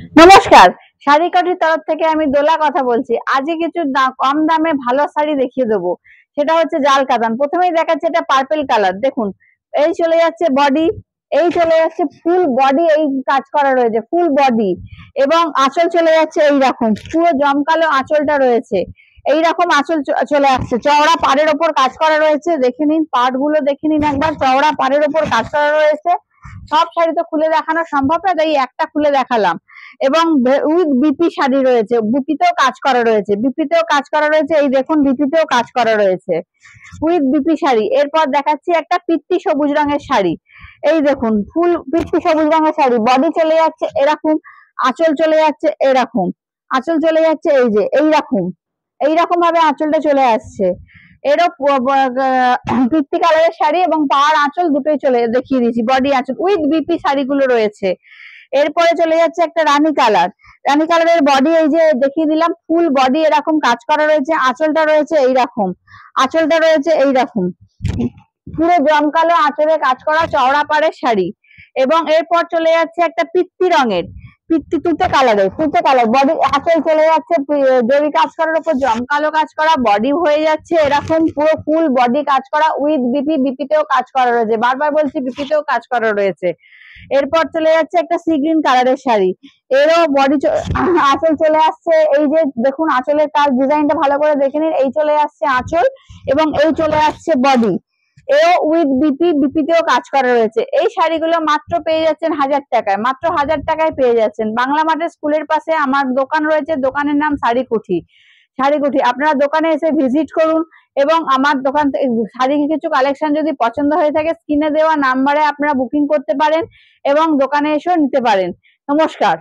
নমস্কার, শাড়ি কাঠির তরফ থেকে আমি দোলা কথা বলছি। আজকে কিছু কম দামে ভালো শাড়ি দেখিয়ে দেবো। সেটা হচ্ছে জাল কাতান। প্রথমেই দেখাচ্ছে এটা পার্পল কালার। দেখুন, এই চলে যাচ্ছে বডি, এই চলে যাচ্ছে ফুল বডি, এই কাজ করা রয়েছে ফুল বডি, এবং আঁচল চলে যাচ্ছে এইরকম পুরো জমকালো আঁচলটা রয়েছে। এইরকম আঁচল চলে আসছে, চওড়া পাড়ের ওপর কাজ করা রয়েছে। দেখে নিন, পাড় গুলো দেখে নিন একবার, চওড়া পাড়ের ওপর কাজ করা রয়েছে। সব শাড়ি তো খুলে দেখানো সম্ভব না, তাই একটা খুলে দেখালাম। এবং উইথ বিপি শাড়ি রয়েছে, বিপিতেও কাজ করা রয়েছে, বিপিতেও কাজ করা রয়েছে। এই দেখুন, বিপিতেও কাজ করা রয়েছে উইথ বিপি শাড়ি। এরপর দেখাচ্ছি একটা পিত্তি সবুজ রঙের শাড়ি। এই দেখুন, ফুল পিত্তি সবুজ রঙের শাড়ি, বডি চলে যাচ্ছে এরকম, আঁচল চলে যাচ্ছে এরকম, আঁচল চলে যাচ্ছে এই যে এইরকম, এইরকম ভাবে আঁচলটা চলে আসছে। এরও পিত্তি কালারের শাড়ি এবং পাড় আঁচল দুটোই চলে দেখিয়ে দিয়েছি, বডি আঁচল উইথ বিপি শাড়িগুলো রয়েছে। এরপরে চলে যাচ্ছে একটা রানী কালার। রানী কালারের বডি এই যে দেখিয়ে দিলাম, ফুল বডি এরকম কাজ করা রয়েছে, আঁচলটা রয়েছে এইরকম, আঁচলটা রয়েছে এইরকম, পুরো জমকালো আঁচলে কাজ করা চওড়া পাড়ের শাড়ি। এবং এরপর চলে যাচ্ছে একটা পিত্তি রঙের, পিত্তি তুতে কালারের, তুতে কালার বডি, আঁচল চলে যাচ্ছে জরি কাজ করার উপর জমকালো কাজ করা, বডি হয়ে যাচ্ছে এরকম পুরো ফুল বডি কাজ করা উইথ বিপি, বিপিতেও কাজ করা রয়েছে, বারবার বলছি বিপিতেও কাজ করা রয়েছে। এরপর চলে যাচ্ছে একটা সি গ্রিন কালারের শাড়ি, এরও বডি আঁচল চলে আসছে এই যে দেখুন, আঁচলের কাজ ডিজাইনটা ভালো করে দেখে নিন। এই চলে আসছে আঁচল এবং এই চলে আসছে বডি, এও উইথ বিপি, বিপিতেও কাজ করা রয়েছে। এই শাড়িগুলো মাত্র পেয়ে যাচ্ছেন 1000 টাকায়, মাত্র 1000 টাকায় পেয়ে যাচ্ছেন। বাংলা মাঠের স্কুলের পাশে আমার দোকান রয়েছে, দোকানের নাম শাড়িকুঠি। শাড়িকুঠি, আপনারা দোকানে এসে ভিজিট করুন এবং আমার দোকান থেকে শাড়ি কিছু কালেকশন যদি পছন্দ হয়ে থাকে, স্ক্রিনে দেওয়া নাম্বারে আপনারা বুকিং করতে পারেন এবং দোকানে এসেও নিতে পারেন। নমস্কার।